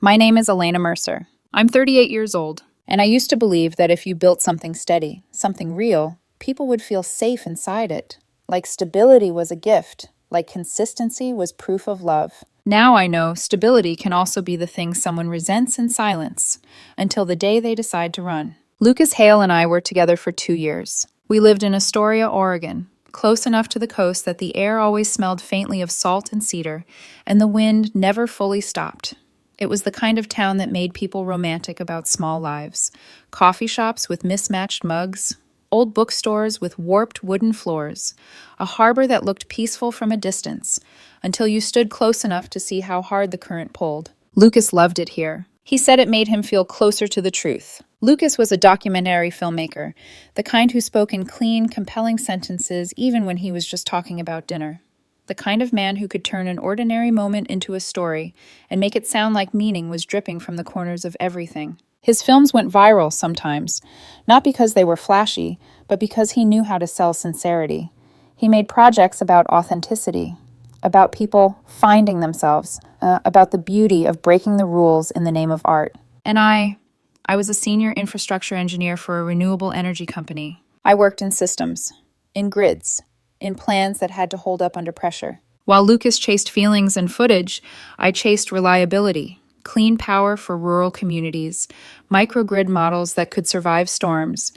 My name is Elena Mercer. I'm 38 years old, and I used to believe that if you built something steady, something real, people would feel safe inside it. Like stability was a gift, like consistency was proof of love. Now I know stability can also be the thing someone resents in silence, until the day they decide to run. Lucas Hale and I were together for 2 years. We lived in Astoria, Oregon, close enough to the coast that the air always smelled faintly of salt and cedar, and the wind never fully stopped. It was the kind of town that made people romantic about small lives. Coffee shops with mismatched mugs, old bookstores with warped wooden floors, a harbor that looked peaceful from a distance, until you stood close enough to see how hard the current pulled. Lucas loved it here. He said it made him feel closer to the truth. Lucas was a documentary filmmaker, the kind who spoke in clean, compelling sentences even when he was just talking about dinner. The kind of man who could turn an ordinary moment into a story and make it sound like meaning was dripping from the corners of everything. His films went viral sometimes, not because they were flashy, but because he knew how to sell sincerity. He made projects about authenticity, about people finding themselves, about the beauty of breaking the rules in the name of art. And I was a senior infrastructure engineer for a renewable energy company. I worked in systems, in grids, in plans that had to hold up under pressure. While Lucas chased feelings and footage, I chased reliability, clean power for rural communities, microgrid models that could survive storms,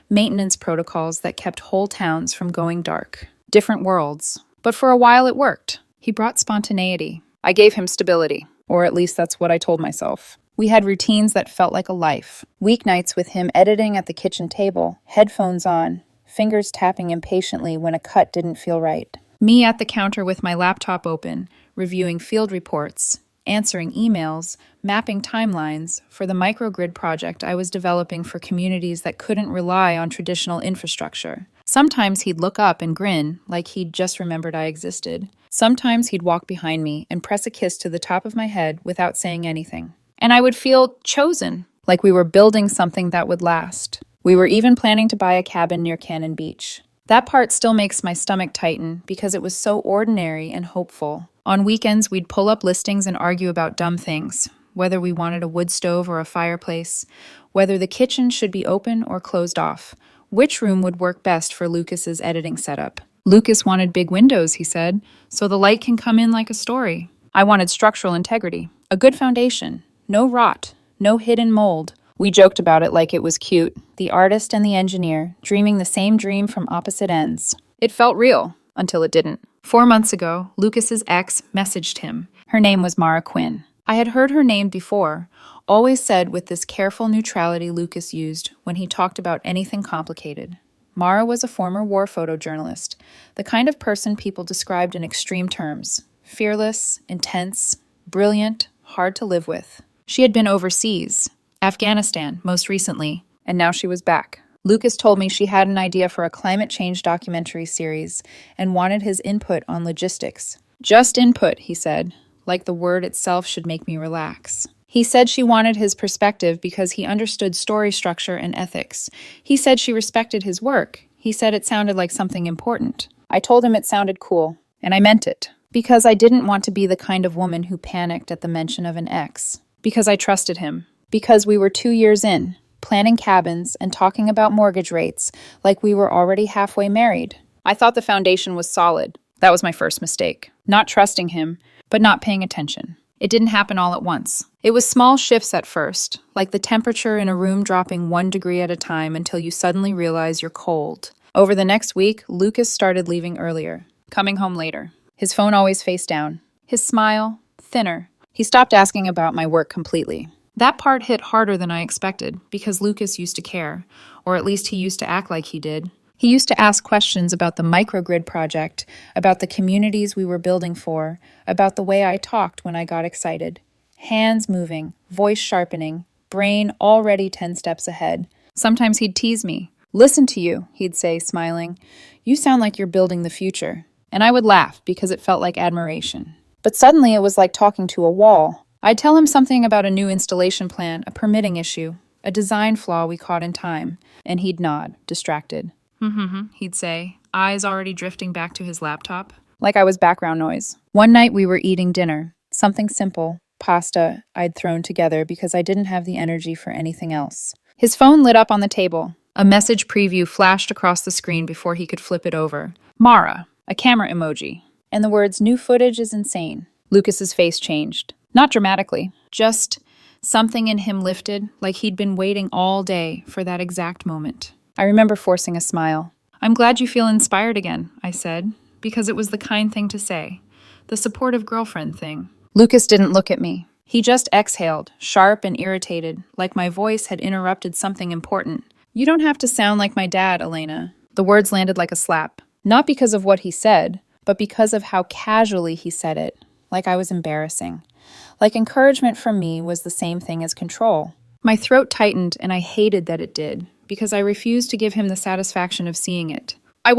maintenance protocols that kept whole towns from going dark. Different worlds. But for a while it worked. He brought spontaneity. I gave him stability, or at least that's what I told myself. We had routines that felt like a life. Weeknights with him editing at the kitchen table, headphones on, fingers tapping impatiently when a cut didn't feel right. Me at the counter with my laptop open, reviewing field reports, answering emails, mapping timelines for the microgrid project I was developing for communities that couldn't rely on traditional infrastructure. Sometimes he'd look up and grin like he'd just remembered I existed. Sometimes he'd walk behind me and press a kiss to the top of my head without saying anything. And I would feel chosen, like we were building something that would last. We were even planning to buy a cabin near Cannon Beach. That part still makes my stomach tighten because it was so ordinary and hopeful. On weekends, we'd pull up listings and argue about dumb things, whether we wanted a wood stove or a fireplace, whether the kitchen should be open or closed off, which room would work best for Lucas's editing setup. Lucas wanted big windows, he said, so the light can come in like a story. I wanted structural integrity, a good foundation, no rot, no hidden mold. We joked about it like it was cute, the artist and the engineer, dreaming the same dream from opposite ends. It felt real, until it didn't. 4 months ago, Lucas's ex messaged him. Her name was Mara Quinn. I had heard her name before, always said with this careful neutrality Lucas used when he talked about anything complicated. Mara was a former war photojournalist, the kind of person people described in extreme terms. Fearless, intense, brilliant, hard to live with. She had been overseas, Afghanistan, most recently, and now she was back. Lucas told me she had an idea for a climate change documentary series and wanted his input on logistics. Just input, he said, like the word itself should make me relax. He said she wanted his perspective because he understood story structure and ethics. He said she respected his work. He said it sounded like something important. I told him it sounded cool, and I meant it. Because I didn't want to be the kind of woman who panicked at the mention of an ex. Because I trusted him. Because we were 2 years in, planning cabins and talking about mortgage rates like we were already halfway married. I thought the foundation was solid. That was my first mistake. Not trusting him, but not paying attention. It didn't happen all at once. It was small shifts at first, like the temperature in a room dropping 1 degree at a time until you suddenly realize you're cold. Over the next week, Lucas started leaving earlier, coming home later. His phone always face down. His smile, thinner. He stopped asking about my work completely. That part hit harder than I expected, because Lucas used to care, or at least he used to act like he did. He used to ask questions about the microgrid project, about the communities we were building for, about the way I talked when I got excited. Hands moving, voice sharpening, brain already 10 steps ahead. Sometimes he'd tease me. "Listen to you," he'd say, smiling. "You sound like you're building the future." And I would laugh because it felt like admiration. But suddenly it was like talking to a wall. I'd tell him something about a new installation plan, a permitting issue, a design flaw we caught in time, and he'd nod, distracted. He'd say, eyes already drifting back to his laptop. Like I was background noise. One night we were eating dinner, something simple, pasta I'd thrown together because I didn't have the energy for anything else. His phone lit up on the table. A message preview flashed across the screen before he could flip it over. Mara, a camera emoji, and the words, "New footage is insane." Lucas's face changed. Not dramatically, just something in him lifted, like he'd been waiting all day for that exact moment. I remember forcing a smile. "I'm glad you feel inspired again," I said, because it was the kind thing to say. The supportive girlfriend thing. Lucas didn't look at me. He just exhaled, sharp and irritated, like my voice had interrupted something important. "You don't have to sound like my dad, Elena." The words landed like a slap. Not because of what he said, but because of how casually he said it, like I was embarrassing. Like encouragement from me was the same thing as control. My throat tightened, and I hated that it did, because I refused to give him the satisfaction of seeing it. I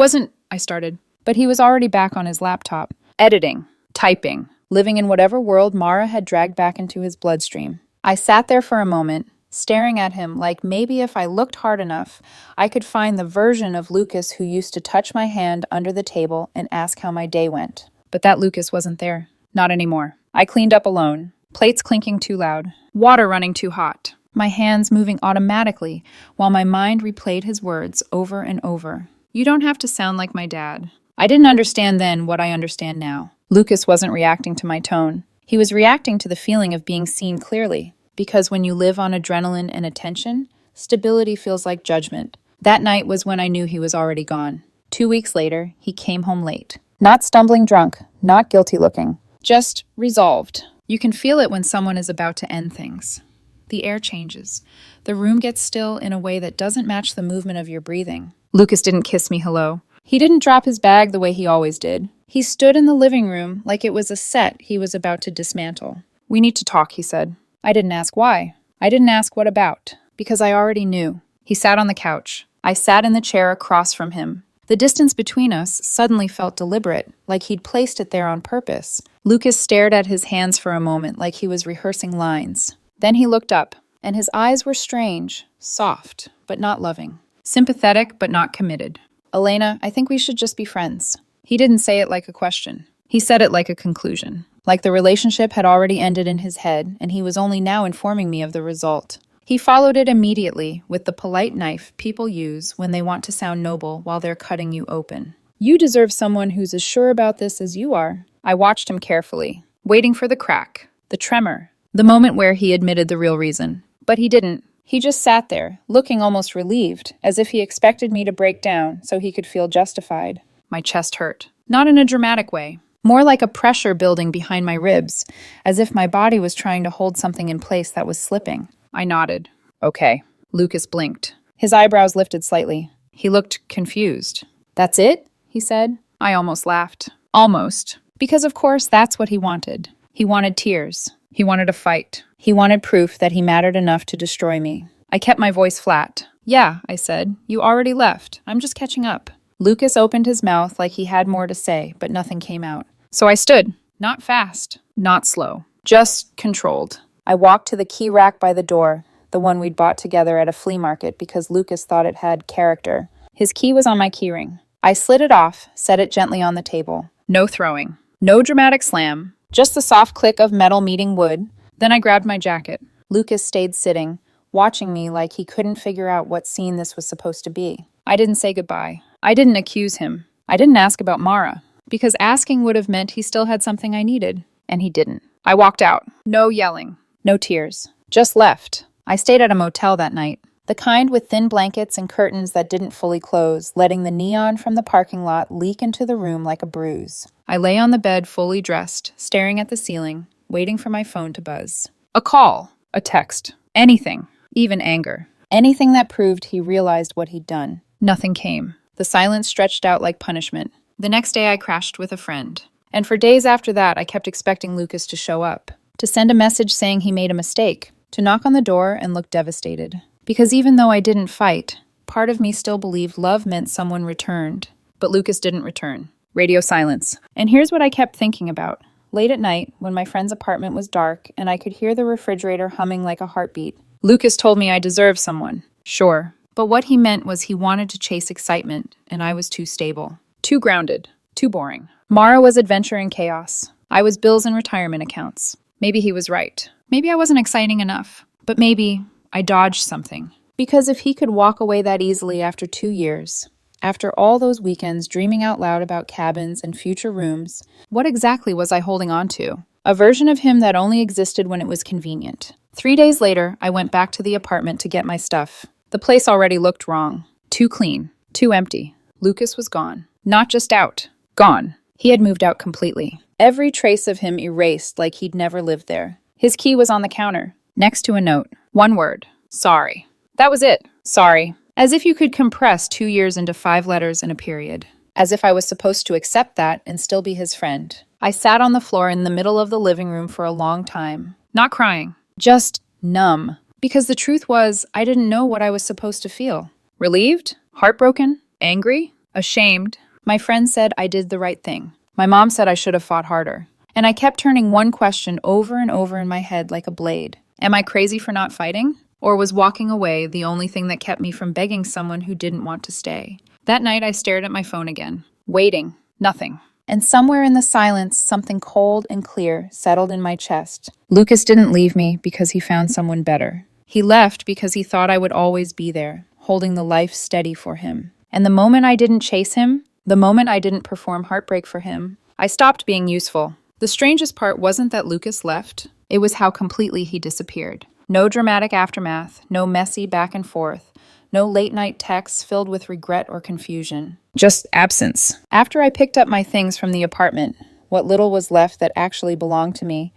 started, but he was already back on his laptop, editing, typing, living in whatever world Mara had dragged back into his bloodstream. I sat there for a moment, staring at him like maybe if I looked hard enough, I could find the version of Lucas who used to touch my hand under the table and ask how my day went. But that Lucas wasn't there. Not anymore. I cleaned up alone, plates clinking too loud, water running too hot, my hands moving automatically while my mind replayed his words over and over. "You don't have to sound like my dad." I didn't understand then what I understand now. Lucas wasn't reacting to my tone. He was reacting to the feeling of being seen clearly. Because when you live on adrenaline and attention, stability feels like judgment. That night was when I knew he was already gone. 2 weeks later, he came home late. Not stumbling drunk, not guilty looking. Just resolved. You can feel it when someone is about to end things. The air changes. The room gets still in a way that doesn't match the movement of your breathing. Lucas didn't kiss me hello. He didn't drop his bag the way he always did. He stood in the living room like it was a set he was about to dismantle. "We need to talk," he said. I didn't ask why. I didn't ask what about, because I already knew. He sat on the couch. I sat in the chair across from him. The distance between us suddenly felt deliberate, like he'd placed it there on purpose. Lucas stared at his hands for a moment like he was rehearsing lines. Then he looked up, and his eyes were strange, soft, but not loving. Sympathetic, but not committed. "Elena, I think we should just be friends." He didn't say it like a question. He said it like a conclusion. Like the relationship had already ended in his head, and he was only now informing me of the result. He followed it immediately with the polite knife people use when they want to sound noble while they're cutting you open. "You deserve someone who's as sure about this as you are." I watched him carefully, waiting for the crack, the tremor, the moment where he admitted the real reason. But he didn't. He just sat there, looking almost relieved, as if he expected me to break down so he could feel justified. My chest hurt. Not in a dramatic way. More like a pressure building behind my ribs, as if my body was trying to hold something in place that was slipping. I nodded. "Okay." Lucas blinked. His eyebrows lifted slightly. He looked confused. "That's it?" he said. I almost laughed. Almost. Because of course that's what he wanted. He wanted tears. He wanted a fight. He wanted proof that he mattered enough to destroy me. I kept my voice flat. "Yeah," I said. "You already left. I'm just catching up." Lucas opened his mouth like he had more to say, but nothing came out. So I stood. Not fast. Not slow. Just controlled. I walked to the key rack by the door, the one we'd bought together at a flea market because Lucas thought it had character. His key was on my keyring. I slid it off, set it gently on the table. No throwing. No dramatic slam. Just the soft click of metal meeting wood. Then I grabbed my jacket. Lucas stayed sitting, watching me like he couldn't figure out what scene this was supposed to be. I didn't say goodbye. I didn't accuse him. I didn't ask about Mara, because asking would have meant he still had something I needed, and he didn't. I walked out. No yelling. No tears. Just left. I stayed at a motel that night. The kind with thin blankets and curtains that didn't fully close, letting the neon from the parking lot leak into the room like a bruise. I lay on the bed fully dressed, staring at the ceiling, waiting for my phone to buzz. A call. A text. Anything. Even anger. Anything that proved he realized what he'd done. Nothing came. The silence stretched out like punishment. The next day I crashed with a friend. And for days after that, I kept expecting Lucas to show up. To send a message saying he made a mistake. To knock on the door and look devastated. Because even though I didn't fight, part of me still believed love meant someone returned. But Lucas didn't return. Radio silence. And here's what I kept thinking about. Late at night, when my friend's apartment was dark and I could hear the refrigerator humming like a heartbeat, Lucas told me I deserved someone. Sure. But what he meant was he wanted to chase excitement, and I was too stable. Too grounded. Too boring. Mara was adventure and chaos. I was bills and retirement accounts. Maybe he was right. Maybe I wasn't exciting enough. But maybe I dodged something. Because if he could walk away that easily after 2 years, after all those weekends dreaming out loud about cabins and future rooms, what exactly was I holding on to? A version of him that only existed when it was convenient. 3 days later, I went back to the apartment to get my stuff. The place already looked wrong. Too clean. Too empty. Lucas was gone. Not just out. Gone. He had moved out completely. Every trace of him erased like he'd never lived there. His key was on the counter, next to a note. One word. Sorry. That was it. Sorry. As if you could compress 2 years into 5 letters in a period. As if I was supposed to accept that and still be his friend. I sat on the floor in the middle of the living room for a long time. Not crying. Just numb. Because the truth was, I didn't know what I was supposed to feel. Relieved? Heartbroken? Angry? Ashamed? My friend said I did the right thing. My mom said I should have fought harder. And I kept turning one question over and over in my head like a blade. Am I crazy for not fighting? Or was walking away the only thing that kept me from begging someone who didn't want to stay? That night I stared at my phone again. Waiting. Nothing. And somewhere in the silence, something cold and clear settled in my chest. Lucas didn't leave me because he found someone better. He left because he thought I would always be there, holding the life steady for him. And the moment I didn't chase him, the moment I didn't perform heartbreak for him, I stopped being useful. The strangest part wasn't that Lucas left, it was how completely he disappeared. No dramatic aftermath, no messy back and forth, no late-night texts filled with regret or confusion. Just absence. After I picked up my things from the apartment, what little was left that actually belonged to me,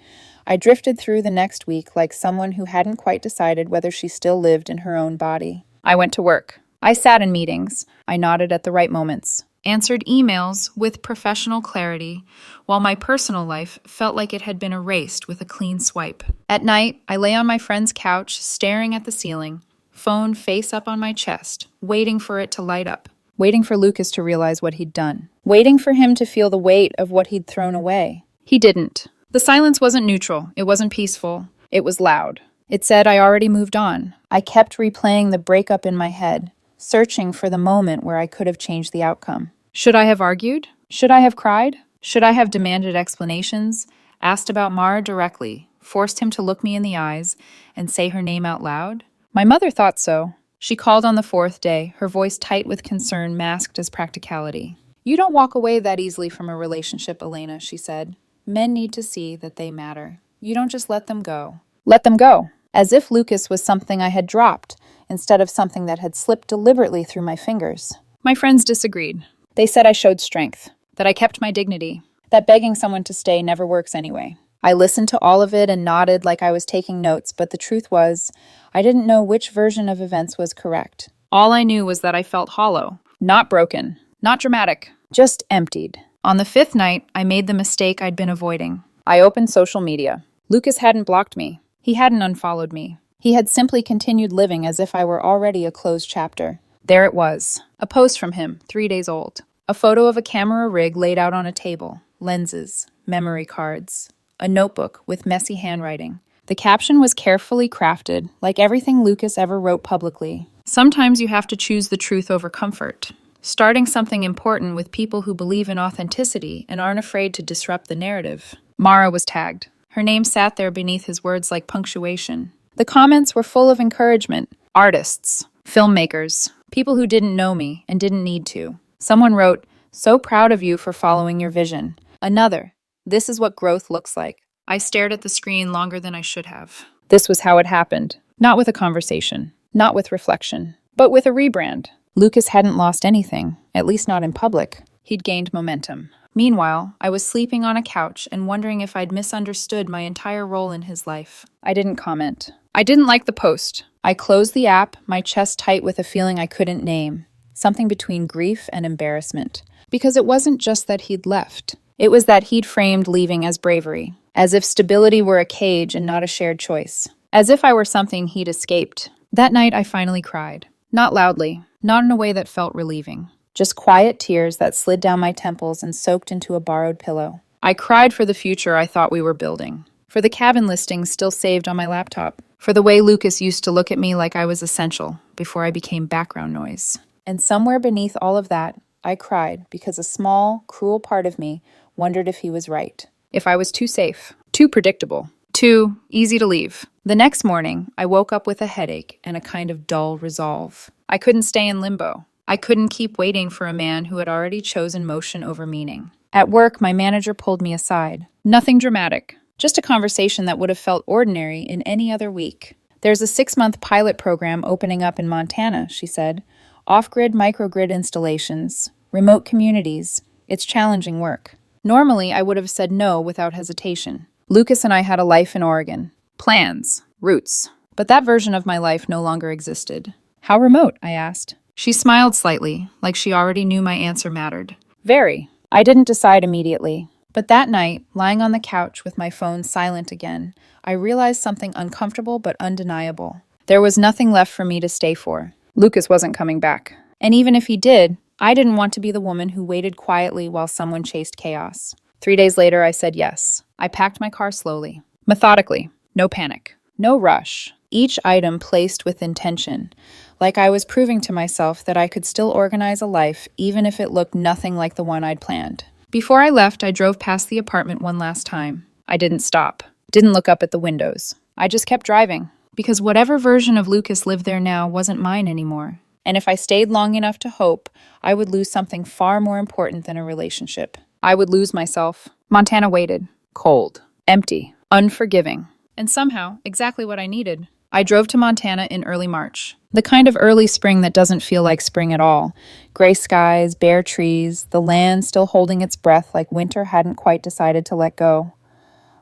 I drifted through the next week like someone who hadn't quite decided whether she still lived in her own body. I went to work. I sat in meetings. I nodded at the right moments. Answered emails with professional clarity, while my personal life felt like it had been erased with a clean swipe. At night, I lay on my friend's couch, staring at the ceiling, phone face up on my chest, waiting for it to light up, waiting for Lucas to realize what he'd done, waiting for him to feel the weight of what he'd thrown away. He didn't. The silence wasn't neutral. It wasn't peaceful. It was loud. It said I already moved on. I kept replaying the breakup in my head, searching for the moment where I could have changed the outcome. Should I have argued? Should I have cried? Should I have demanded explanations, asked about Mara directly, forced him to look me in the eyes and say her name out loud? My mother thought so. She called on the 4th day, her voice tight with concern masked as practicality. You don't walk away that easily from a relationship, Elena, she said. Men need to see that they matter. You don't just let them go. Let them go. As if Lucas was something I had dropped, instead of something that had slipped deliberately through my fingers. My friends disagreed. They said I showed strength, that I kept my dignity, that begging someone to stay never works anyway. I listened to all of it and nodded like I was taking notes, but the truth was, I didn't know which version of events was correct. All I knew was that I felt hollow, not broken, not dramatic, just emptied. On the 5th night, I made the mistake I'd been avoiding. I opened social media. Lucas hadn't blocked me. He hadn't unfollowed me. He had simply continued living as if I were already a closed chapter. There it was, a post from him, 3 days old. A photo of a camera rig laid out on a table, lenses, memory cards, a notebook with messy handwriting. The caption was carefully crafted, like everything Lucas ever wrote publicly. Sometimes you have to choose the truth over comfort. Starting something important with people who believe in authenticity and aren't afraid to disrupt the narrative. Mara was tagged. Her name sat there beneath his words like punctuation. The comments were full of encouragement. Artists, filmmakers, people who didn't know me and didn't need to. Someone wrote, "So proud of you for following your vision." Another, "This is what growth looks like." I stared at the screen longer than I should have. This was how it happened. Not with a conversation, not with reflection, but with a rebrand. Lucas hadn't lost anything, at least not in public. He'd gained momentum. Meanwhile, I was sleeping on a couch and wondering if I'd misunderstood my entire role in his life. I didn't comment. I didn't like the post. I closed the app, my chest tight with a feeling I couldn't name. Something between grief and embarrassment. Because it wasn't just that he'd left. It was that he'd framed leaving as bravery. As if stability were a cage and not a shared choice. As if I were something he'd escaped. That night I finally cried. Not loudly. Not in a way that felt relieving. Just quiet tears that slid down my temples and soaked into a borrowed pillow. I cried for the future I thought we were building. For the cabin listings still saved on my laptop. For the way Lucas used to look at me like I was essential before I became background noise. And somewhere beneath all of that, I cried because a small, cruel part of me wondered if he was right. If I was too safe, too predictable, Too easy to leave. The next morning, I woke up with a headache and a kind of dull resolve. I couldn't stay in limbo. I couldn't keep waiting for a man who had already chosen motion over meaning. At work, my manager pulled me aside. Nothing dramatic, just a conversation that would have felt ordinary in any other week. There's a 6-month pilot program opening up in Montana, she said. Off-grid microgrid installations, remote communities. It's challenging work. Normally, I would have said no without hesitation. Lucas and I had a life in Oregon. Plans, roots. But that version of my life no longer existed. How remote? I asked. She smiled slightly, like she already knew my answer mattered. Very. I didn't decide immediately. But that night, lying on the couch with my phone silent again, I realized something uncomfortable but undeniable. There was nothing left for me to stay for. Lucas wasn't coming back. And even if he did, I didn't want to be the woman who waited quietly while someone chased chaos. 3 days later, I said yes. I packed my car slowly, methodically, no panic, no rush. Each item placed with intention, like I was proving to myself that I could still organize a life even if it looked nothing like the one I'd planned. Before I left, I drove past the apartment one last time. I didn't stop, didn't look up at the windows. I just kept driving, because whatever version of Lucas lived there now wasn't mine anymore. And if I stayed long enough to hope, I would lose something far more important than a relationship. I would lose myself. Montana waited. Cold. Empty. Unforgiving. And somehow, exactly what I needed. I drove to Montana in early March. The kind of early spring that doesn't feel like spring at all. Gray skies, bare trees, the land still holding its breath like winter hadn't quite decided to let go.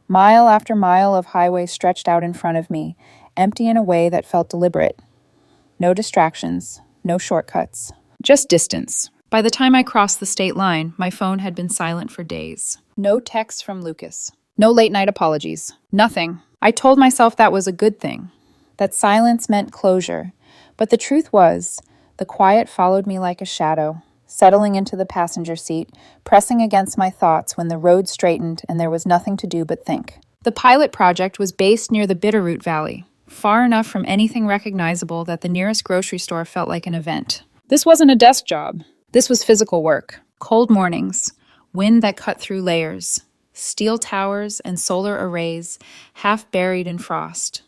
Mile after mile of highway stretched out in front of me, empty in a way that felt deliberate. No distractions, no shortcuts. Just distance. By the time I crossed the state line, my phone had been silent for days. No texts from Lucas. No late-night apologies. Nothing. I told myself that was a good thing. That silence meant closure. But the truth was, the quiet followed me like a shadow, settling into the passenger seat, pressing against my thoughts when the road straightened and there was nothing to do but think. The pilot project was based near the Bitterroot Valley, far enough from anything recognizable that the nearest grocery store felt like an event. This wasn't a desk job. This was physical work. Cold mornings, wind that cut through layers, steel towers and solar arrays half buried in frost.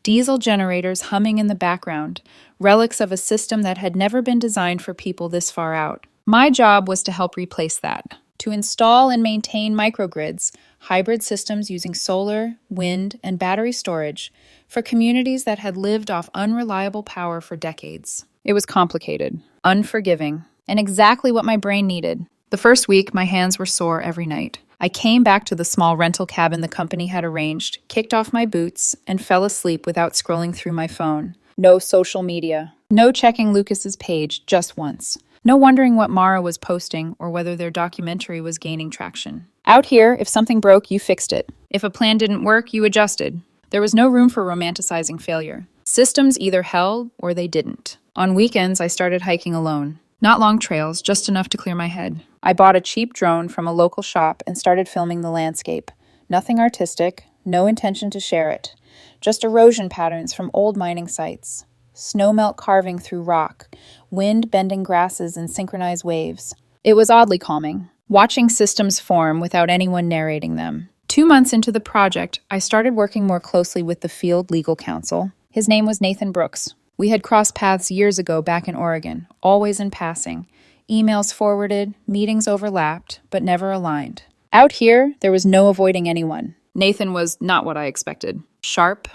Diesel generators humming in the background, relics of a system that had never been designed for people this far out. My job was to help replace that, to install and maintain microgrids, hybrid systems using solar, wind, and battery storage for communities that had lived off unreliable power for decades. It was complicated, unforgiving, and exactly what my brain needed. The first week, my hands were sore every night. I came back to the small rental cabin the company had arranged, kicked off my boots, and fell asleep without scrolling through my phone. No social media. No checking Lucas's page just once. No wondering what Mara was posting or whether their documentary was gaining traction. Out here, if something broke, you fixed it. If a plan didn't work, you adjusted. There was no room for romanticizing failure. Systems either held or they didn't. On weekends, I started hiking alone. Not long trails, just enough to clear my head. I bought a cheap drone from a local shop and started filming the landscape. Nothing artistic, no intention to share it. Just erosion patterns from old mining sites. Snowmelt carving through rock. Wind bending grasses in synchronized waves. It was oddly calming, watching systems form without anyone narrating them. 2 months into the project, I started working more closely with the field legal counsel. His name was Nathan Brooks. We had crossed paths years ago back in Oregon, always in passing. Emails forwarded, meetings overlapped, but never aligned. Out here, there was no avoiding anyone. Nathan was not what I expected. Sharp,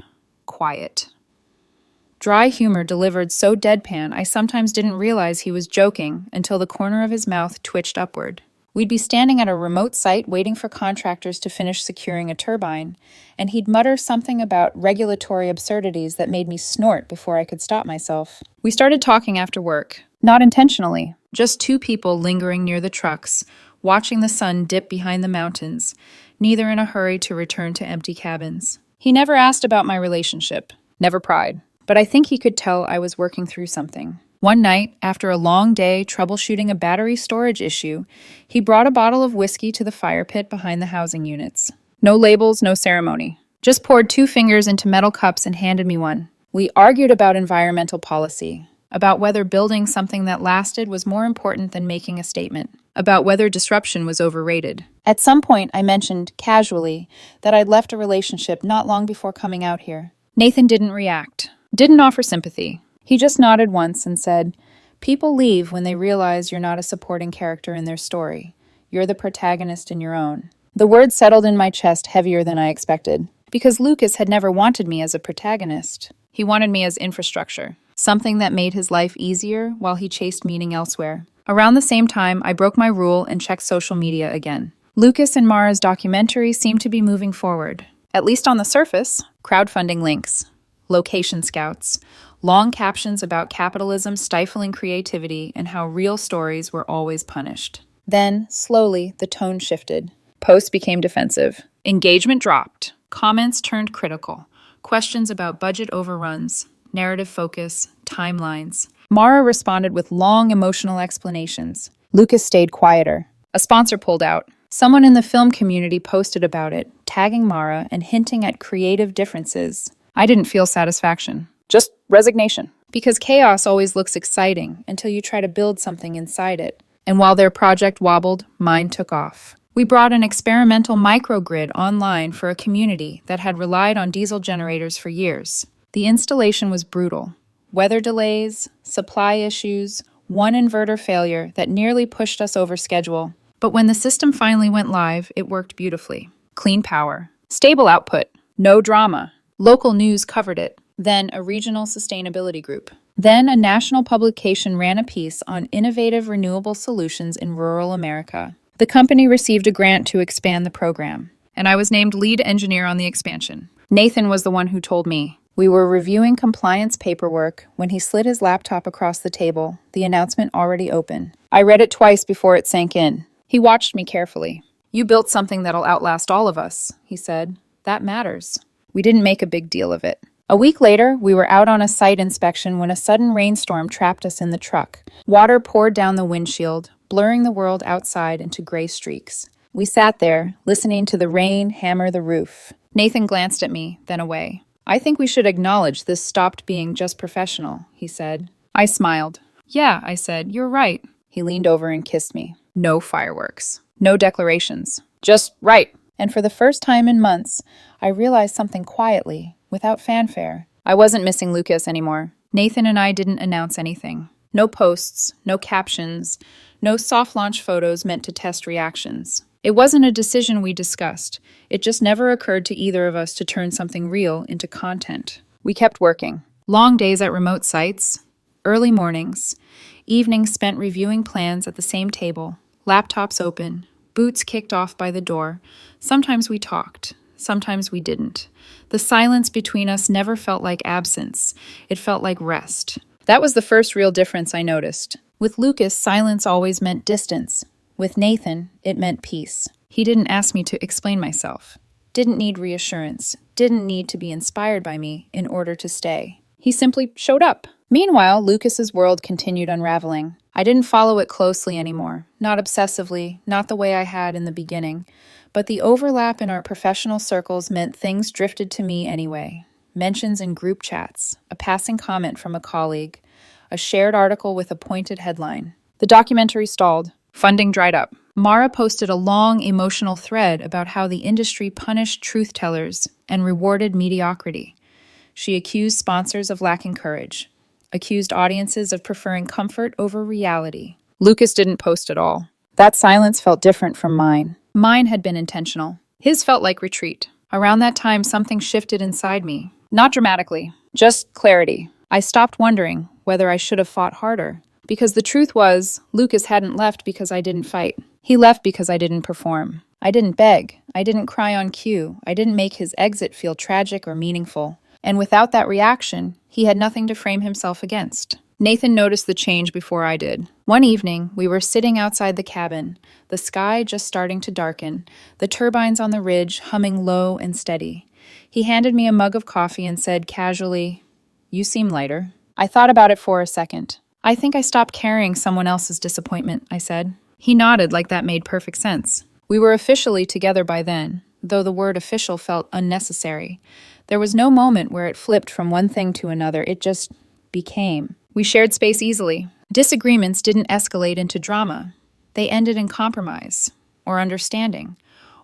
quiet. Dry humor delivered so deadpan I sometimes didn't realize he was joking until the corner of his mouth twitched upward. We'd be standing at a remote site waiting for contractors to finish securing a turbine, and he'd mutter something about regulatory absurdities that made me snort before I could stop myself. We started talking after work, not intentionally, just two people lingering near the trucks, watching the sun dip behind the mountains, neither in a hurry to return to empty cabins. He never asked about my relationship, never pried, but I think he could tell I was working through something. One night, after a long day troubleshooting a battery storage issue, he brought a bottle of whiskey to the fire pit behind the housing units. No labels, no ceremony. Just poured 2 fingers into metal cups and handed me one. We argued about environmental policy. about whether building something that lasted was more important than making a statement, about whether disruption was overrated. At some point, I mentioned, casually, that I'd left a relationship not long before coming out here. Nathan didn't react, didn't offer sympathy. He just nodded once and said, "People leave when they realize you're not a supporting character in their story. You're the protagonist in your own." The words settled in my chest heavier than I expected, because Lucas had never wanted me as a protagonist. He wanted me as infrastructure, something that made his life easier while he chased meaning elsewhere. Around the same time, I broke my rule and checked social media again. Lucas and Mara's documentary seemed to be moving forward, at least on the surface. Crowdfunding links, location scouts, long captions about capitalism stifling creativity and how real stories were always punished. Then, slowly, the tone shifted. Posts became defensive. Engagement dropped. Comments turned critical. Questions about budget overruns, narrative focus, timelines. Mara responded with long emotional explanations. Lucas stayed quieter. A sponsor pulled out. Someone in the film community posted about it, tagging Mara and hinting at creative differences. I didn't feel satisfaction, just resignation. Because chaos always looks exciting until you try to build something inside it. And while their project wobbled, mine took off. We brought an experimental microgrid online for a community that had relied on diesel generators for years. The installation was brutal. Weather delays, supply issues, one inverter failure that nearly pushed us over schedule. But when the system finally went live, it worked beautifully. Clean power, stable output, no drama. Local news covered it. Then a regional sustainability group. Then a national publication ran a piece on innovative renewable solutions in rural America. The company received a grant to expand the program, and I was named lead engineer on the expansion. Nathan was the one who told me. We were reviewing compliance paperwork when he slid his laptop across the table, the announcement already open. I read it twice before it sank in. He watched me carefully. "You built something that'll outlast all of us," he said. "That matters." We didn't make a big deal of it. A week later, we were out on a site inspection when a sudden rainstorm trapped us in the truck. Water poured down the windshield, blurring the world outside into gray streaks. We sat there, listening to the rain hammer the roof. Nathan glanced at me, then away. "I think we should acknowledge this stopped being just professional," he said. I smiled. "Yeah," I said, "you're right." He leaned over and kissed me. No fireworks. No declarations. Just right. And for the first time in months, I realized something quietly, without fanfare. I wasn't missing Lucas anymore. Nathan and I didn't announce anything. No posts, no captions, no soft launch photos meant to test reactions. It wasn't a decision we discussed. It just never occurred to either of us to turn something real into content. We kept working. Long days at remote sites, early mornings, evenings spent reviewing plans at the same table, laptops open, boots kicked off by the door. Sometimes we talked, sometimes we didn't. The silence between us never felt like absence. It felt like rest. That was the first real difference I noticed. With Lucas, silence always meant distance. With Nathan, it meant peace. He didn't ask me to explain myself. Didn't need reassurance. Didn't need to be inspired by me in order to stay. He simply showed up. Meanwhile, Lucas's world continued unraveling. I didn't follow it closely anymore. Not obsessively, not the way I had in the beginning. But the overlap in our professional circles meant things drifted to me anyway. Mentions in group chats, a passing comment from a colleague, a shared article with a pointed headline. The documentary stalled. Funding dried up. Mara posted a long, emotional thread about how the industry punished truth-tellers and rewarded mediocrity. She accused sponsors of lacking courage, accused audiences of preferring comfort over reality. Lucas didn't post at all. That silence felt different from mine. Mine had been intentional. His felt like retreat. Around that time, something shifted inside me. Not dramatically, just clarity. I stopped wondering whether I should have fought harder. Because the truth was, Lucas hadn't left because I didn't fight. He left because I didn't perform. I didn't beg. I didn't cry on cue. I didn't make his exit feel tragic or meaningful. And without that reaction, he had nothing to frame himself against. Nathan noticed the change before I did. One evening, we were sitting outside the cabin, the sky just starting to darken, the turbines on the ridge humming low and steady. He handed me a mug of coffee and said casually, "You seem lighter." I thought about it for a second. "I think I stopped carrying someone else's disappointment," I said. He nodded like that made perfect sense. We were officially together by then, though the word official felt unnecessary. There was no moment where it flipped from one thing to another. It just became. We shared space easily. Disagreements didn't escalate into drama. They ended in compromise, or understanding,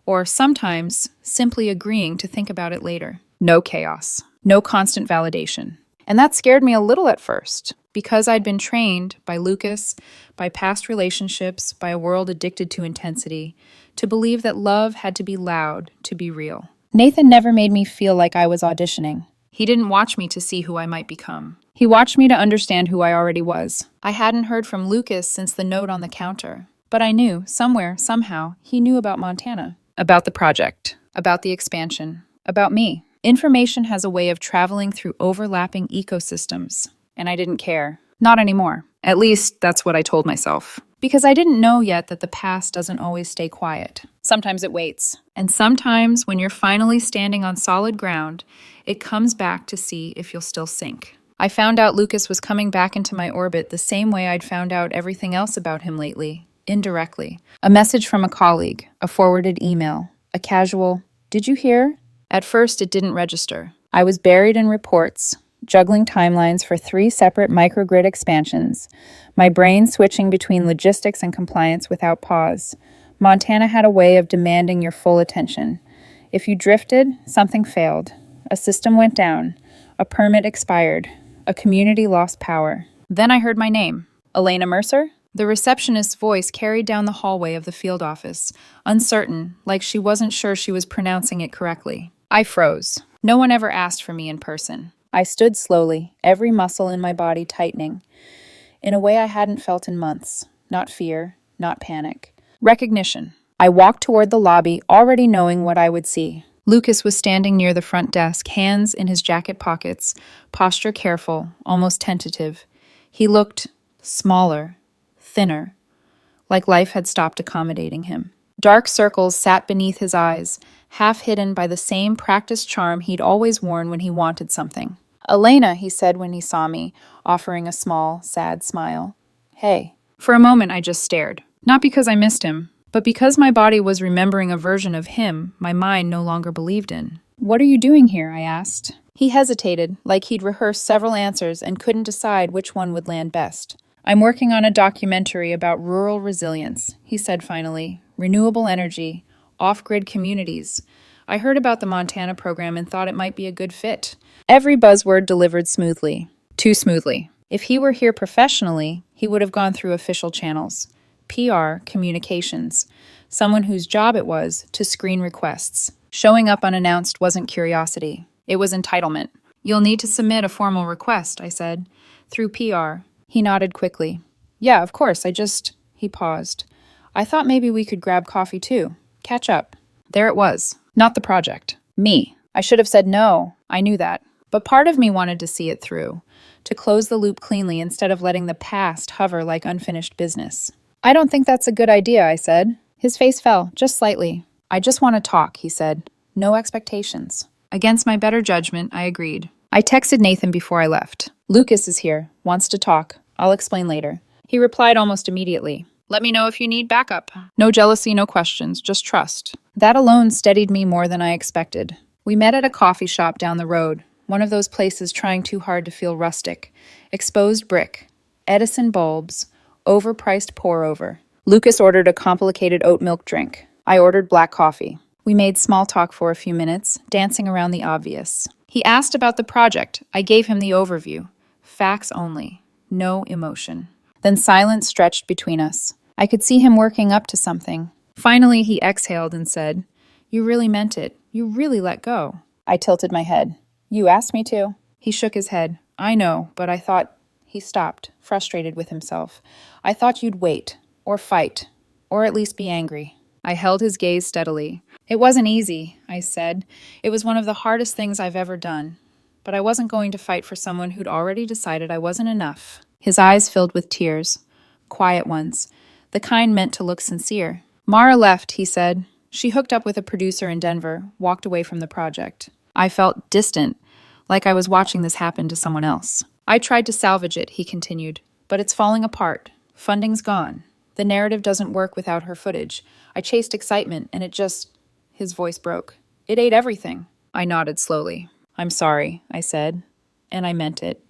or sometimes simply agreeing to think about it later. No chaos, no constant validation. And that scared me a little at first, because I'd been trained by Lucas, by past relationships, by a world addicted to intensity, to believe that love had to be loud to be real. Nathan never made me feel like I was auditioning. He didn't watch me to see who I might become. He watched me to understand who I already was. I hadn't heard from Lucas since the note on the counter, but I knew, somewhere, somehow, he knew about Montana, about the project, about the expansion, about me. Information has a way of traveling through overlapping ecosystems, and I didn't care. Not anymore. At least, that's what I told myself. Because I didn't know yet that the past doesn't always stay quiet. Sometimes it waits. And sometimes, when you're finally standing on solid ground, it comes back to see if you'll still sink. I found out Lucas was coming back into my orbit the same way I'd found out everything else about him lately, indirectly. A message from a colleague, a forwarded email, a casual, "Did you hear?" At first, it didn't register. I was buried in reports, juggling timelines for 3 separate microgrid expansions, my brain switching between logistics and compliance without pause. Montana had a way of demanding your full attention. If you drifted, something failed. A system went down. A permit expired. A community lost power. Then I heard my name. Elena Mercer? The receptionist's voice carried down the hallway of the field office, uncertain, like she wasn't sure she was pronouncing it correctly. I froze. No one ever asked for me in person. I stood slowly, every muscle in my body tightening, in a way I hadn't felt in months. Not fear, not panic. Recognition. I walked toward the lobby, already knowing what I would see. Lucas was standing near the front desk, hands in his jacket pockets, posture careful, almost tentative. He looked smaller, thinner, like life had stopped accommodating him. Dark circles sat beneath his eyes, half hidden by the same practiced charm he'd always worn when he wanted something. "Elena," he said when he saw me, offering a small, sad smile. "Hey." For a moment, I just stared. Not because I missed him, but because my body was remembering a version of him my mind no longer believed in. "What are you doing here?" I asked. He hesitated, like he'd rehearsed several answers and couldn't decide which one would land best. "I'm working on a documentary about rural resilience," he said finally. "Renewable energy, off-grid communities. I heard about the Montana program and thought it might be a good fit." Every buzzword delivered smoothly. Too smoothly. If he were here professionally, he would have gone through official channels. PR, communications. Someone whose job it was to screen requests. Showing up unannounced wasn't curiosity. It was entitlement. "You'll need to submit a formal request," I said. "Through PR." He nodded quickly. "Yeah, of course, He paused. "I thought maybe we could grab coffee too. Catch up." There it was. Not the project. Me. I should have said no. I knew that. But part of me wanted to see it through. To close the loop cleanly instead of letting the past hover like unfinished business. "I don't think that's a good idea," I said. His face fell, just slightly. "I just want to talk," he said. "No expectations." Against my better judgment, I agreed. I texted Nathan before I left. "Lucas is here. Wants to talk. I'll explain later." He replied almost immediately. "Let me know if you need backup." No jealousy, no questions, just trust. That alone steadied me more than I expected. We met at a coffee shop down the road, one of those places trying too hard to feel rustic. Exposed brick, Edison bulbs, overpriced pour-over. Lucas ordered a complicated oat milk drink. I ordered black coffee. We made small talk for a few minutes, dancing around the obvious. He asked about the project. I gave him the overview. Facts only. No emotion. Then silence stretched between us. I could see him working up to something. Finally, he exhaled and said, "You really meant it. You really let go." I tilted my head. "You asked me to." He shook his head. "I know, but I thought..." He stopped, frustrated with himself. "I thought you'd wait, or fight, or at least be angry." I held his gaze steadily. "It wasn't easy," I said. "It was one of the hardest things I've ever done. But I wasn't going to fight for someone who'd already decided I wasn't enough." His eyes filled with tears. Quiet ones. The kind meant to look sincere. "Mara left," he said. "She hooked up with a producer in Denver, walked away from the project." I felt distant, like I was watching this happen to someone else. "I tried to salvage it," he continued, "but it's falling apart. Funding's gone. The narrative doesn't work without her footage. I chased excitement, and it just..." His voice broke. "It ate everything." I nodded slowly. "I'm sorry," I said, and I meant it.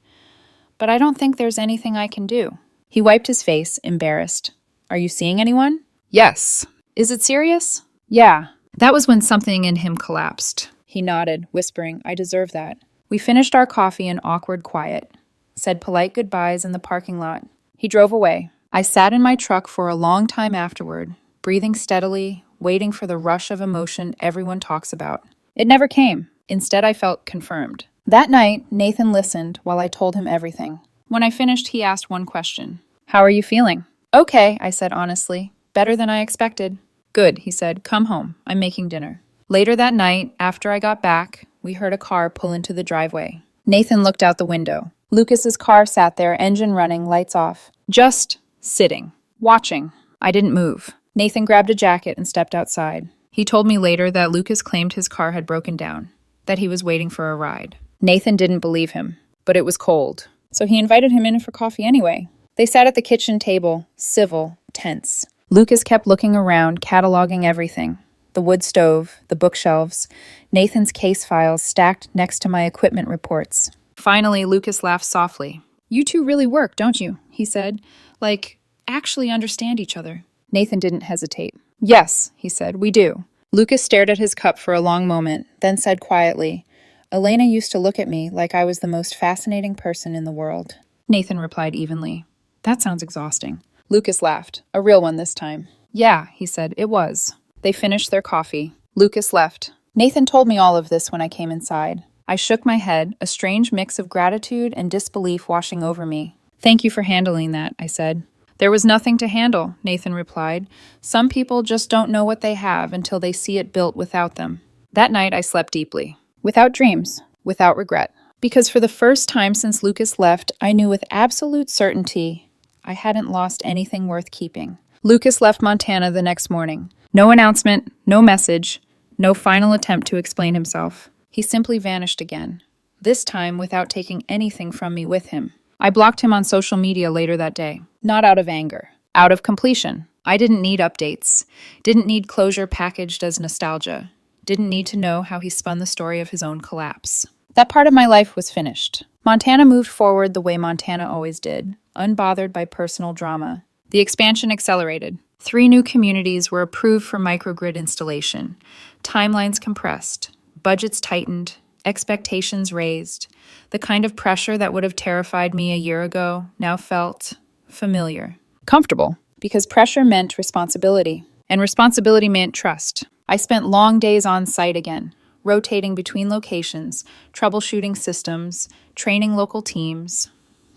but I don't think there's anything I can do." He wiped his face, embarrassed. "Are you seeing anyone?" "Yes." "Is it serious?" "Yeah." That was when something in him collapsed. He nodded, whispering, "I deserve that." We finished our coffee in awkward quiet, said polite goodbyes in the parking lot. He drove away. I sat in my truck for a long time afterward, breathing steadily, waiting for the rush of emotion everyone talks about. It never came. Instead, I felt confirmed. That night, Nathan listened while I told him everything. When I finished, he asked one question. "How are you feeling?" "Okay," I said honestly. "Better than I expected." "Good," he said. "Come home. I'm making dinner." Later that night, after I got back, we heard a car pull into the driveway. Nathan looked out the window. Lucas's car sat there, engine running, lights off. Just sitting, watching. I didn't move. Nathan grabbed a jacket and stepped outside. He told me later that Lucas claimed his car had broken down, that he was waiting for a ride. Nathan didn't believe him, but it was cold. So he invited him in for coffee anyway. They sat at the kitchen table, civil, tense. Lucas kept looking around, cataloging everything. The wood stove, the bookshelves, Nathan's case files stacked next to my equipment reports. Finally, Lucas laughed softly. "You two really work, don't you?" he said. "Like, actually understand each other." Nathan didn't hesitate. "Yes," he said, "we do." Lucas stared at his cup for a long moment, then said quietly, "Elena used to look at me like I was the most fascinating person in the world." Nathan replied evenly, "That sounds exhausting." Lucas laughed, a real one this time. "Yeah," he said, "it was." They finished their coffee. Lucas left. Nathan told me all of this when I came inside. I shook my head, a strange mix of gratitude and disbelief washing over me. "Thank you for handling that," I said. "There was nothing to handle," Nathan replied. "Some people just don't know what they have until they see it built without them." That night I slept deeply. Without dreams. Without regret. Because for the first time since Lucas left, I knew with absolute certainty I hadn't lost anything worth keeping. Lucas left Montana the next morning. No announcement, no message, no final attempt to explain himself. He simply vanished again, this time without taking anything from me with him. I blocked him on social media later that day, not out of anger, out of completion. I didn't need updates, didn't need closure packaged as nostalgia, didn't need to know how he spun the story of his own collapse. That part of my life was finished. Montana moved forward the way Montana always did, unbothered by personal drama. The expansion accelerated. 3 new communities were approved for microgrid installation. Timelines compressed. Budgets tightened. Expectations raised. The kind of pressure that would have terrified me a year ago now felt familiar. Comfortable. Because pressure meant responsibility. And responsibility meant trust. I spent long days on site again, rotating between locations, troubleshooting systems, training local teams.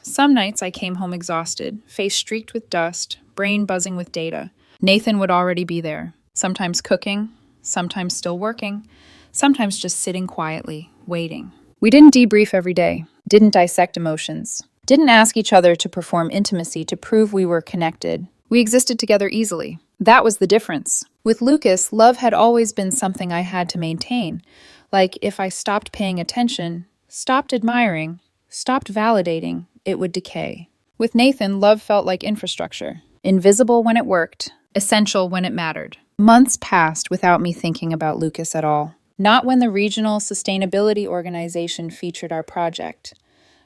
Some nights I came home exhausted, face streaked with dust, brain buzzing with data. Nathan would already be there, sometimes cooking, sometimes still working, sometimes just sitting quietly, waiting. We didn't debrief every day, didn't dissect emotions, didn't ask each other to perform intimacy to prove we were connected. We existed together easily. That was the difference. With Lucas, love had always been something I had to maintain. Like if I stopped paying attention, stopped admiring, stopped validating, it would decay. With Nathan, love felt like infrastructure. Invisible when it worked, essential when it mattered. Months passed without me thinking about Lucas at all. Not when the regional sustainability organization featured our project.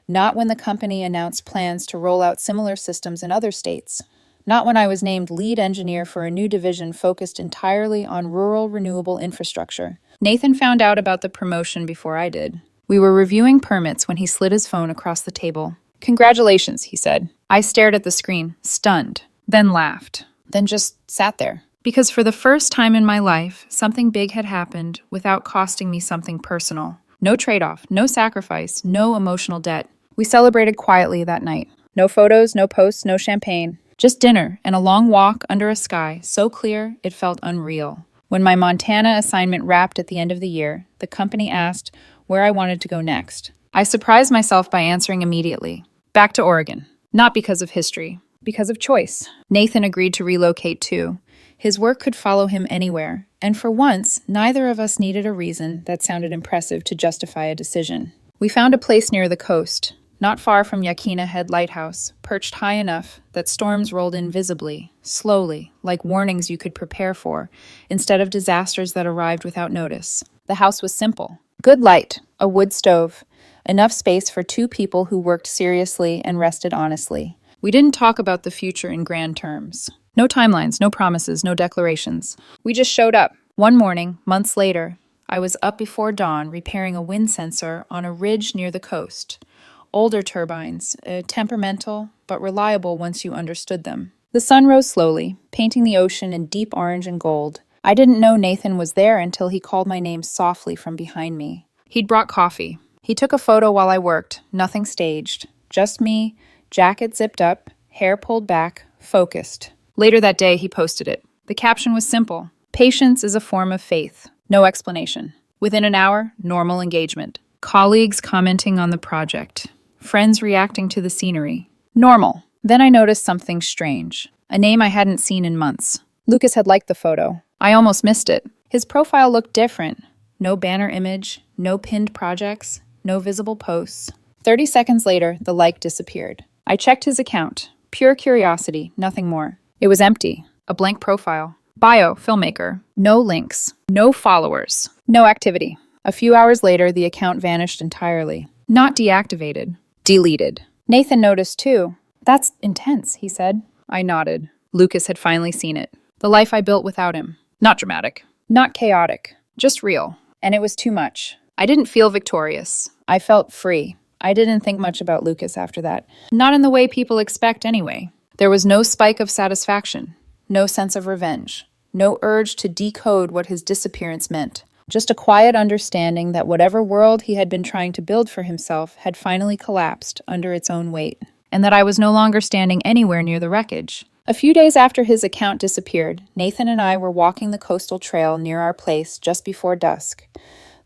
Not when the company announced plans to roll out similar systems in other states. Not when I was named lead engineer for a new division focused entirely on rural renewable infrastructure. Nathan found out about the promotion before I did. We were reviewing permits when he slid his phone across the table. "Congratulations," he said. I stared at the screen, stunned, then laughed, then just sat there. Because for the first time in my life, something big had happened without costing me something personal. No trade-off, no sacrifice, no emotional debt. We celebrated quietly that night. No photos, no posts, no champagne. Just dinner and a long walk under a sky so clear it felt unreal. When my Montana assignment wrapped at the end of the year, the company asked where I wanted to go next. I surprised myself by answering immediately. Back to Oregon. Not because of history, because of choice. Nathan agreed to relocate too. His work could follow him anywhere, and for once, neither of us needed a reason that sounded impressive to justify a decision. We found a place near the coast, not far from Yaquina Head Lighthouse, perched high enough that storms rolled in visibly, slowly, like warnings you could prepare for, instead of disasters that arrived without notice. The house was simple. Good light, a wood stove, Enough space for two people who worked seriously and rested honestly. We didn't talk about the future in grand terms. No timelines, no promises, no declarations. We just showed up. One morning, months later, I was up before dawn repairing a wind sensor on a ridge near the coast. Older turbines, temperamental but reliable once you understood them. The sun rose slowly, painting the ocean in deep orange and gold. I didn't know Nathan was there until he called my name softly from behind me. He'd brought coffee. He took a photo while I worked, nothing staged. Just me, jacket zipped up, hair pulled back, focused. Later that day, he posted it. The caption was simple. Patience is a form of faith. No explanation. Within an hour, normal engagement. Colleagues commenting on the project. Friends reacting to the scenery. Normal. Then I noticed something strange. A name I hadn't seen in months. Lucas had liked the photo. I almost missed it. His profile looked different. No banner image, no pinned projects, no visible posts. 30 seconds later, the like disappeared. I checked his account. Pure curiosity, nothing more. It was empty. A blank profile. Bio, filmmaker. No links. No followers. No activity. A few hours later, the account vanished entirely. Not deactivated. Deleted. Nathan noticed too. That's intense, he said. I nodded. Lucas had finally seen it. The life I built without him. Not dramatic. Not chaotic. Just real. And it was too much. I didn't feel victorious. I felt free. I didn't think much about Lucas after that. Not in the way people expect anyway. There was no spike of satisfaction. No sense of revenge. No urge to decode what his disappearance meant. Just a quiet understanding that whatever world he had been trying to build for himself had finally collapsed under its own weight. And that I was no longer standing anywhere near the wreckage. A few days after his account disappeared, Nathan and I were walking the coastal trail near our place just before dusk.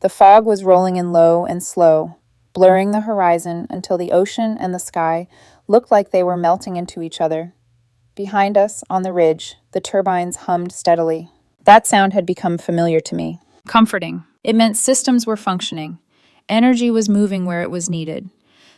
The fog was rolling in low and slow, blurring the horizon until the ocean and the sky looked like they were melting into each other. Behind us, on the ridge, the turbines hummed steadily. That sound had become familiar to me. Comforting. It meant systems were functioning. Energy was moving where it was needed.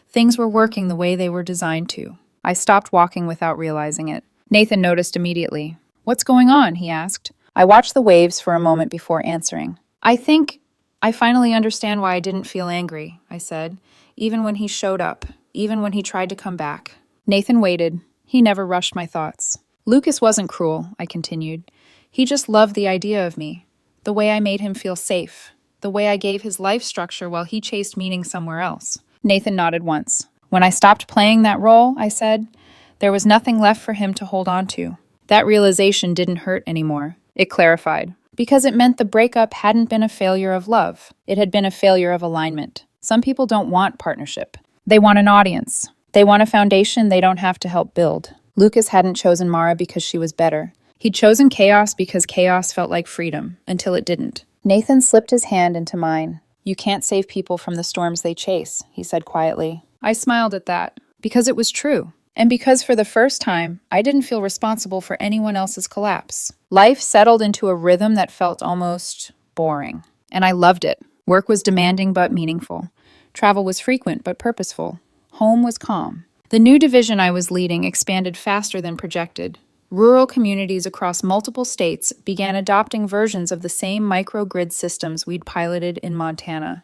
Things were working the way they were designed to. I stopped walking without realizing it. Nathan noticed immediately. What's going on? He asked. I watched the waves for a moment before answering. I think I finally understand why I didn't feel angry, I said, even when he showed up, even when he tried to come back. Nathan waited. He never rushed my thoughts. Lucas wasn't cruel, I continued. He just loved the idea of me, the way I made him feel safe, the way I gave his life structure while he chased meaning somewhere else. Nathan nodded once. When I stopped playing that role, I said, there was nothing left for him to hold on to. That realization didn't hurt anymore. It clarified. Because it meant the breakup hadn't been a failure of love. It had been a failure of alignment. Some people don't want partnership. They want an audience. They want a foundation they don't have to help build. Lucas hadn't chosen Mara because she was better. He'd chosen chaos because chaos felt like freedom, until it didn't. Nathan slipped his hand into mine. You can't save people from the storms they chase, he said quietly. I smiled at that, because it was true. And because for the first time, I didn't feel responsible for anyone else's collapse. Life settled into a rhythm that felt almost boring. And I loved it. Work was demanding but meaningful. Travel was frequent but purposeful. Home was calm. The new division I was leading expanded faster than projected. Rural communities across multiple states began adopting versions of the same microgrid systems we'd piloted in Montana.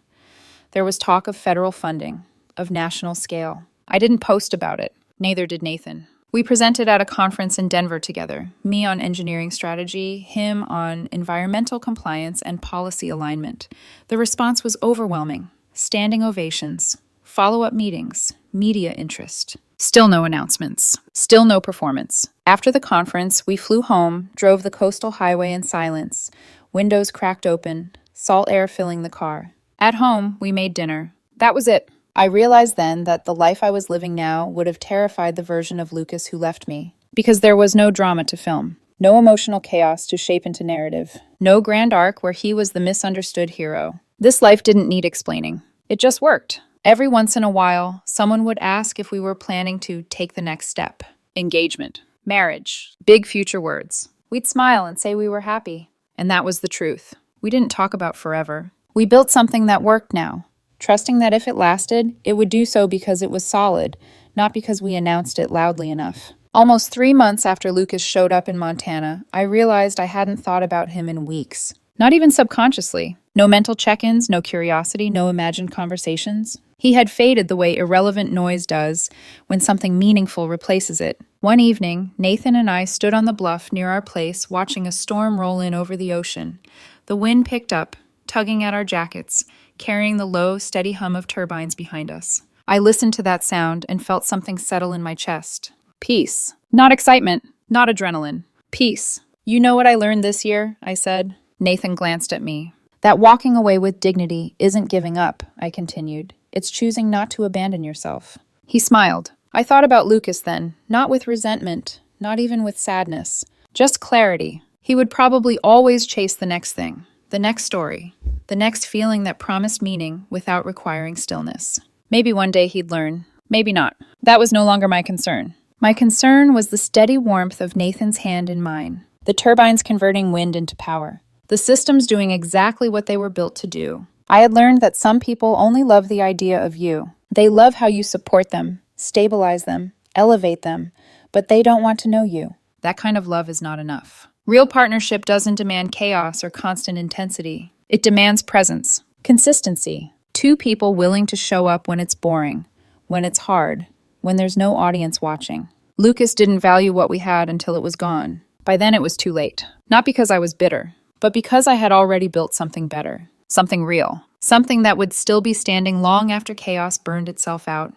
There was talk of federal funding, of national scale. I didn't post about it. Neither did Nathan. We presented at a conference in Denver together, me on engineering strategy, him on environmental compliance and policy alignment. The response was overwhelming. Standing ovations, follow-up meetings, media interest. Still no announcements. Still no performance. After the conference, we flew home, drove the coastal highway in silence, windows cracked open, salt air filling the car. At home, we made dinner. That was it. I realized then that the life I was living now would have terrified the version of Lucas who left me, because there was no drama to film, no emotional chaos to shape into narrative, no grand arc where he was the misunderstood hero. This life didn't need explaining. It just worked. Every once in a while, someone would ask if we were planning to take the next step. Engagement, marriage, big future words. We'd smile and say we were happy. And that was the truth. We didn't talk about forever. We built something that worked now. Trusting that if it lasted, it would do so because it was solid, not because we announced it loudly enough. Almost 3 months after Lucas showed up in Montana, I realized I hadn't thought about him in weeks. Not even subconsciously. No mental check-ins, no curiosity, no imagined conversations. He had faded the way irrelevant noise does when something meaningful replaces it. One evening, Nathan and I stood on the bluff near our place watching a storm roll in over the ocean. The wind picked up, tugging at our jackets, carrying the low, steady hum of turbines behind us. I listened to that sound and felt something settle in my chest. Peace. Not excitement, not adrenaline. Peace. You know what I learned this year? I said. Nathan glanced at me. That walking away with dignity isn't giving up, I continued. It's choosing not to abandon yourself. He smiled. I thought about Lucas then, not with resentment, not even with sadness, just clarity. He would probably always chase the next thing, the next story, the next feeling that promised meaning without requiring stillness. Maybe one day he'd learn, maybe not. That was no longer my concern. My concern was the steady warmth of Nathan's hand in mine, the turbines converting wind into power, the systems doing exactly what they were built to do. I had learned that some people only love the idea of you. They love how you support them, stabilize them, elevate them, but they don't want to know you. That kind of love is not enough. Real partnership doesn't demand chaos or constant intensity. It demands presence, consistency. Two people willing to show up when it's boring, when it's hard, when there's no audience watching. Lucas didn't value what we had until it was gone. By then it was too late. Not because I was bitter, but because I had already built something better, something real, something that would still be standing long after chaos burned itself out.